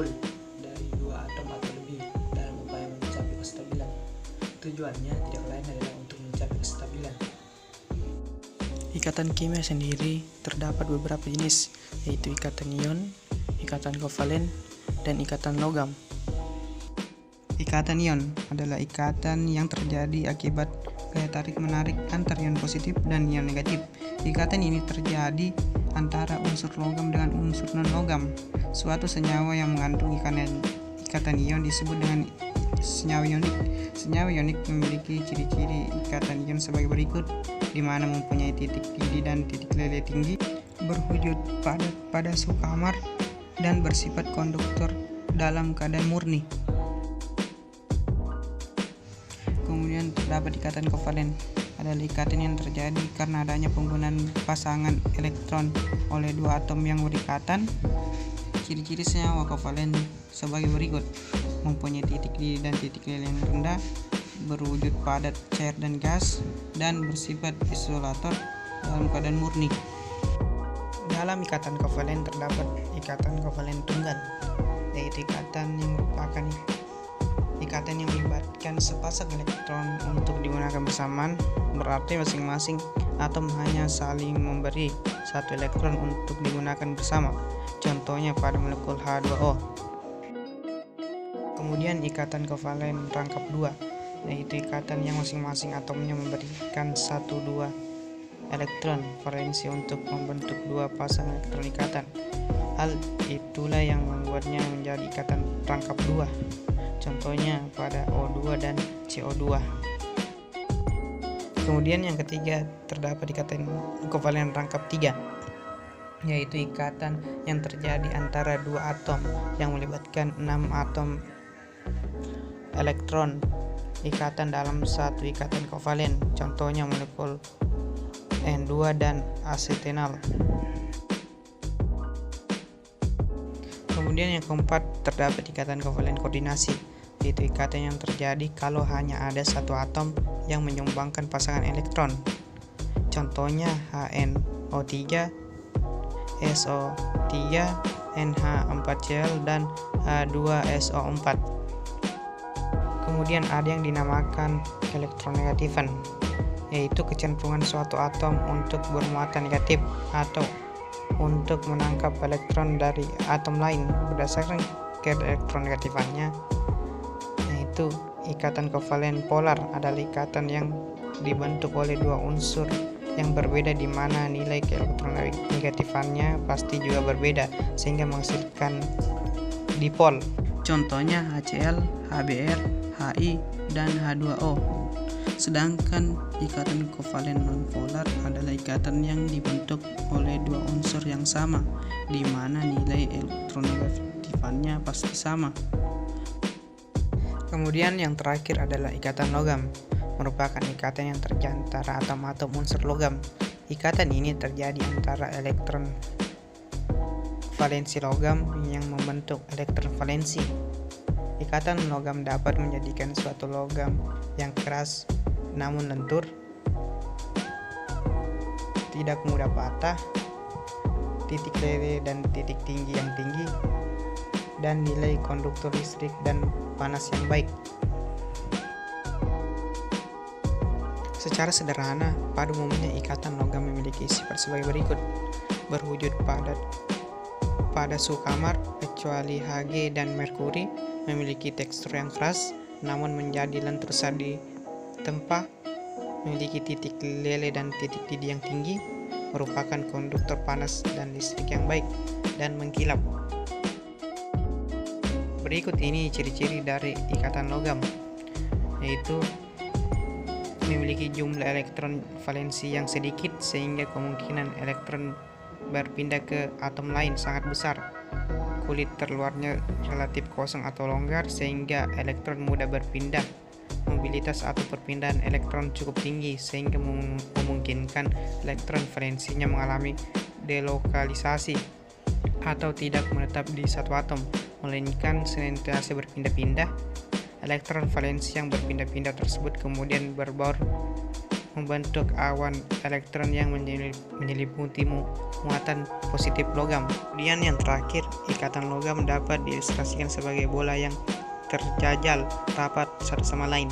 berkumpul dari dua atom atau lebih dalam upaya mencapai kestabilan. Tujuannya tidak lain adalah untuk mencapai kestabilan. Ikatan kimia sendiri terdapat beberapa jenis, yaitu ikatan ion, ikatan kovalen, dan ikatan logam. Ikatan ion adalah ikatan yang terjadi akibat gaya tarik-menarik antar ion positif dan ion negatif. Ikatan ini terjadi antara unsur logam dengan unsur non-logam. Suatu senyawa yang mengandung ikatan ion disebut dengan senyawa ionik. Senyawa ionik memiliki ciri-ciri ikatan ion sebagai berikut, di mana mempunyai titik didih dan titik lele tinggi, berwujud padat pada suhu kamar, dan bersifat konduktor dalam keadaan murni. Kemudian terdapat ikatan kovalen, adalah ikatan yang terjadi karena adanya penggunaan pasangan elektron oleh dua atom yang berikatan. Ciri-ciri senyawa kovalen sebagai berikut: mempunyai titik didih dan titik lele yang rendah, berwujud padat cair dan gas, dan bersifat isolator dalam keadaan murni. Dalam ikatan kovalen terdapat ikatan kovalen tunggal, yaitu ikatan yang merupakan ikatan yang melibatkan sepasang elektron untuk digunakan bersamaan, berarti masing-masing atom hanya saling memberi satu elektron untuk digunakan bersama. Contohnya pada molekul H2O. Kemudian ikatan kovalen rangkap 2, yaitu ikatan yang masing-masing atomnya memberikan 1-2 elektron valensi untuk membentuk dua pasang elektron ikatan. Hal itulah yang membuatnya menjadi ikatan rangkap 2. Contohnya pada O2 dan CO2. Kemudian yang ketiga terdapat ikatan kovalen rangkap 3, yaitu ikatan yang terjadi antara dua atom yang melibatkan 6 atom elektron ikatan dalam satu ikatan kovalen. Contohnya molekul N2 dan asetenal. Kemudian yang keempat terdapat ikatan kovalen koordinasi, yaitu ikatan yang terjadi kalau hanya ada satu atom yang menyumbangkan pasangan elektron. Contohnya HNO3, SO3, NH4Cl, dan H2SO4. Kemudian ada yang dinamakan elektronegatifan, yaitu kecenderungan suatu atom untuk bermuatan negatif atau untuk menangkap elektron dari atom lain berdasarkan keelektronegatifannya. Yaitu ikatan kovalen polar adalah ikatan yang dibentuk oleh dua unsur yang berbeda, di mana nilai keelektronegatifannya pasti juga berbeda sehingga menghasilkan dipol. Contohnya HCl, HBr, Hi, dan H2O. Sedangkan ikatan kovalen nonpolar adalah ikatan yang dibentuk oleh dua unsur yang sama, di mana nilai elektronegatifannya pasti sama. Kemudian yang terakhir adalah ikatan logam, merupakan ikatan yang terjadi antara atom-atom unsur logam. Ikatan ini terjadi antara elektron valensi logam yang membentuk elektron valensi. Ikatan logam dapat menjadikan suatu logam yang keras namun lentur, tidak mudah patah, titik lele dan titik tinggi yang tinggi, dan nilai konduktor listrik dan panas yang baik. Secara sederhana, pada umumnya ikatan logam memiliki sifat sebagai berikut: berwujud padat pada suhu kamar, kecuali Hg dan merkuri, memiliki tekstur yang keras namun menjadi lentur saat ditempa, memiliki titik lele dan titik didih yang tinggi, merupakan konduktor panas dan listrik yang baik, dan mengkilap. Berikut ini ciri-ciri dari ikatan logam, yaitu memiliki jumlah elektron valensi yang sedikit sehingga kemungkinan elektron berpindah ke atom lain sangat besar. Kulit terluarnya relatif kosong atau longgar sehingga elektron mudah berpindah. Mobilitas atau perpindahan elektron cukup tinggi sehingga memungkinkan elektron valensinya mengalami delokalisasi atau tidak menetap di satu atom, melainkan senantiasa berpindah-pindah. Elektron valensi yang berpindah-pindah tersebut kemudian berbaur membentuk awan elektron yang menyelimuti muatan positif logam. Kemudian yang terakhir, ikatan logam dapat diilustrasikan sebagai bola yang terjajal rapat satu sama lain.